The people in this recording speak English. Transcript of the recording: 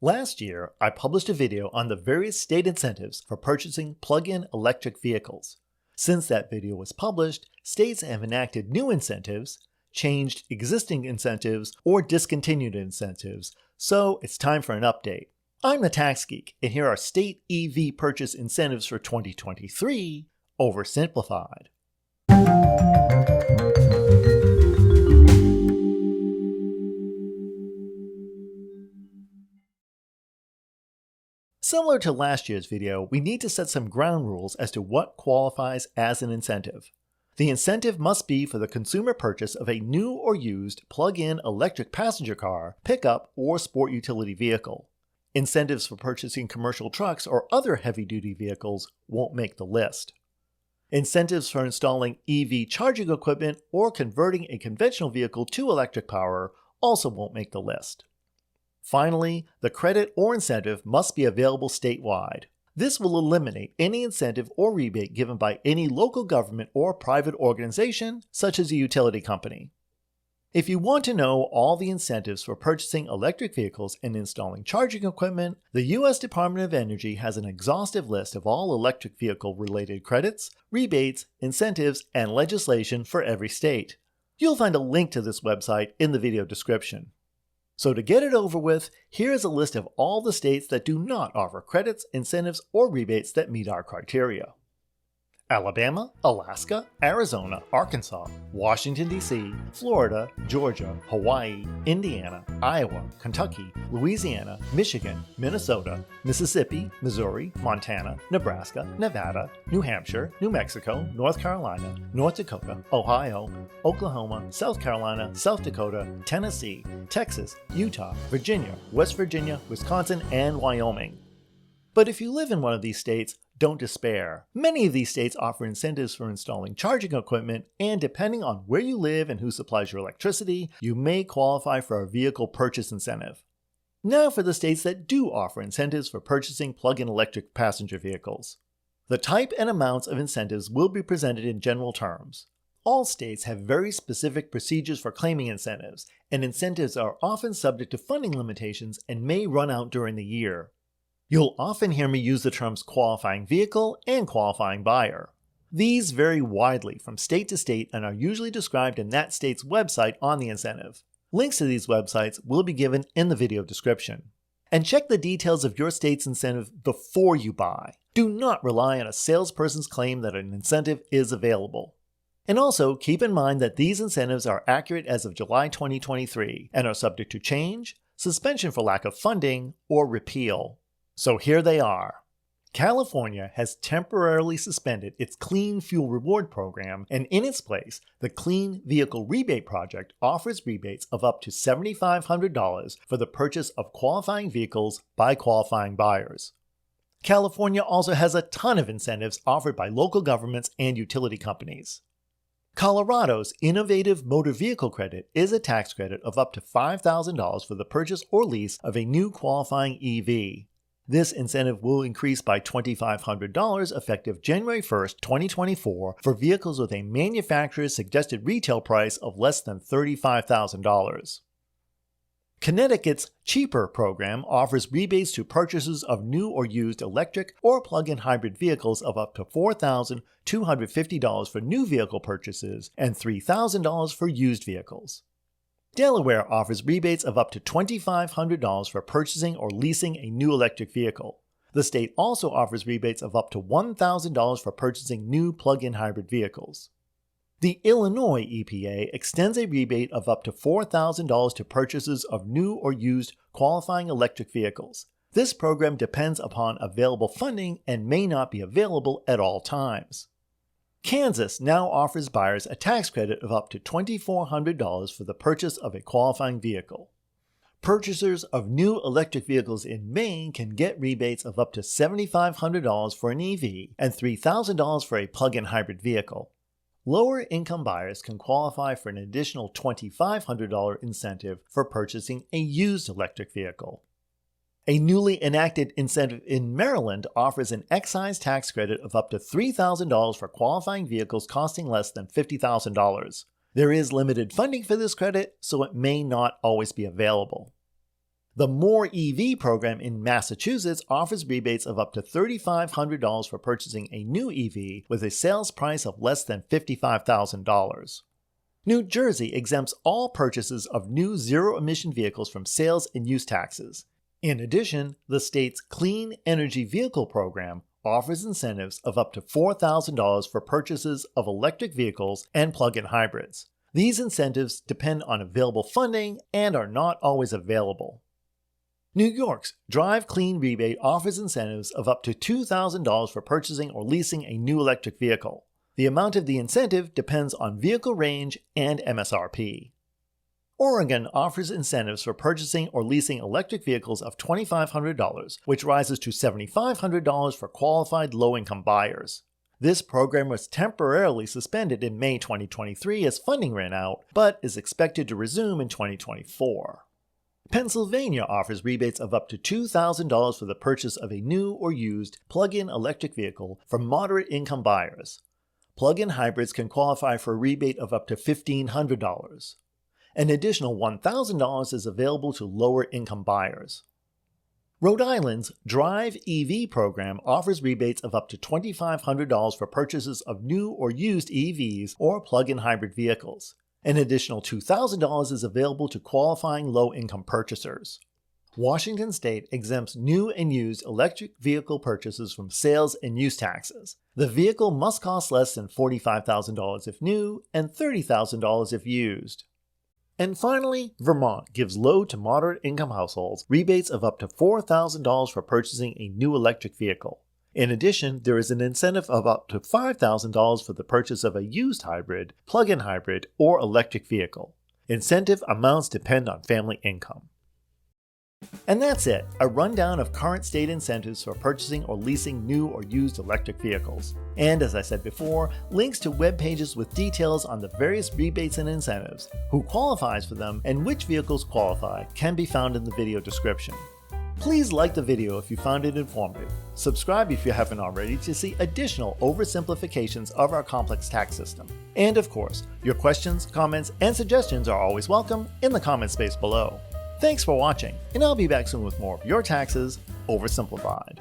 Last year, I published a video on the various state incentives for purchasing plug-in electric vehicles. Since that video was published, states have enacted new incentives, changed existing incentives, or discontinued incentives, so it's time for an update. I'm the Tax Geek, and here are state EV purchase incentives for 2023, oversimplified. Similar to last year's video, we need to set some ground rules as to what qualifies as an incentive. The incentive must be for the consumer purchase of a new or used plug-in electric passenger car, pickup, or sport utility vehicle. Incentives for purchasing commercial trucks or other heavy-duty vehicles won't make the list. Incentives for installing EV charging equipment or converting a conventional vehicle to electric power also won't make the list. Finally, the credit or incentive must be available statewide. This will eliminate any incentive or rebate given by any local government or private organization, such as a utility company. If you want to know all the incentives for purchasing electric vehicles and installing charging equipment, the U.S. Department of Energy has an exhaustive list of all electric vehicle-related credits, rebates, incentives, and legislation for every state. You'll find a link to this website in the video description. So to get it over with, here is a list of all the states that do not offer credits, incentives, or rebates that meet our criteria. Alabama, Alaska, Arizona, Arkansas, Washington, D.C., Florida, Georgia, Hawaii, Indiana, Iowa, Kentucky, Louisiana, Michigan, Minnesota, Mississippi, Missouri, Montana, Nebraska, Nevada, New Hampshire, New Mexico, North Carolina, North Dakota, Ohio, Oklahoma, South Carolina, South Dakota, Tennessee, Texas, Utah, Virginia, West Virginia, Wisconsin, and Wyoming. But if you live in one of these states, don't despair. Many of these states offer incentives for installing charging equipment, and depending on where you live and who supplies your electricity, you may qualify for a vehicle purchase incentive. Now for the states that do offer incentives for purchasing plug-in electric passenger vehicles. The type and amounts of incentives will be presented in general terms. All states have very specific procedures for claiming incentives, and incentives are often subject to funding limitations and may run out during the year. You'll often hear me use the terms qualifying vehicle and qualifying buyer. These vary widely from state to state and are usually described in that state's website on the incentive. Links to these websites will be given in the video description. And check the details of your state's incentive before you buy. Do not rely on a salesperson's claim that an incentive is available. And also keep in mind that these incentives are accurate as of July 2023 and are subject to change, suspension for lack of funding, or repeal. So here they are. California has temporarily suspended its Clean Fuel Reward program, and in its place, the Clean Vehicle Rebate Project offers rebates of up to $7,500 for the purchase of qualifying vehicles by qualifying buyers. California also has a ton of incentives offered by local governments and utility companies. Colorado's Innovative Motor Vehicle Credit is a tax credit of up to $5,000 for the purchase or lease of a new qualifying EV. This incentive will increase by $2,500 effective January 1, 2024 for vehicles with a manufacturer's suggested retail price of less than $35,000. Connecticut's Cheaper program offers rebates to purchasers of new or used electric or plug-in hybrid vehicles of up to $4,250 for new vehicle purchases and $3,000 for used vehicles. Delaware offers rebates of up to $2,500 for purchasing or leasing a new electric vehicle. The state also offers rebates of up to $1,000 for purchasing new plug-in hybrid vehicles. The Illinois EPA extends a rebate of up to $4,000 to purchasers of new or used qualifying electric vehicles. This program depends upon available funding and may not be available at all times. Kansas now offers buyers a tax credit of up to $2,400 for the purchase of a qualifying vehicle. Purchasers of new electric vehicles in Maine can get rebates of up to $7,500 for an EV and $3,000 for a plug-in hybrid vehicle. Lower income buyers can qualify for an additional $2,500 incentive for purchasing a used electric vehicle. A newly enacted incentive in Maryland offers an excise tax credit of up to $3,000 for qualifying vehicles costing less than $50,000. There is limited funding for this credit, so it may not always be available. The More EV program in Massachusetts offers rebates of up to $3,500 for purchasing a new EV with a sales price of less than $55,000. New Jersey exempts all purchases of new zero-emission vehicles from sales and use taxes. In addition, the state's Clean Energy Vehicle program offers incentives of up to $4,000 for purchases of electric vehicles and plug-in hybrids. These incentives depend on available funding and are not always available. New York's Drive Clean rebate offers incentives of up to $2,000 for purchasing or leasing a new electric vehicle. The amount of the incentive depends on vehicle range and MSRP. Oregon offers incentives for purchasing or leasing electric vehicles of $2,500, which rises to $7,500 for qualified low-income buyers. This program was temporarily suspended in May 2023 as funding ran out, but is expected to resume in 2024. Pennsylvania offers rebates of up to $2,000 for the purchase of a new or used plug-in electric vehicle for moderate-income buyers. Plug-in hybrids can qualify for a rebate of up to $1,500. An additional $1,000 is available to lower-income buyers. Rhode Island's Drive EV program offers rebates of up to $2,500 for purchases of new or used EVs or plug-in hybrid vehicles. An additional $2,000 is available to qualifying low-income purchasers. Washington State exempts new and used electric vehicle purchases from sales and use taxes. The vehicle must cost less than $45,000 if new and $30,000 if used. And finally, Vermont gives low to moderate income households rebates of up to $4,000 for purchasing a new electric vehicle. In addition, there is an incentive of up to $5,000 for the purchase of a used hybrid, plug-in hybrid, or electric vehicle. Incentive amounts depend on family income. And that's it, a rundown of current state incentives for purchasing or leasing new or used electric vehicles. And as I said before, links to web pages with details on the various rebates and incentives, who qualifies for them, and which vehicles qualify can be found in the video description. Please like the video if you found it informative. Subscribe if you haven't already to see additional oversimplifications of our complex tax system. And of course, your questions, comments, and suggestions are always welcome in the comment space below. Thanks for watching, and I'll be back soon with more of Your Taxes Oversimplified.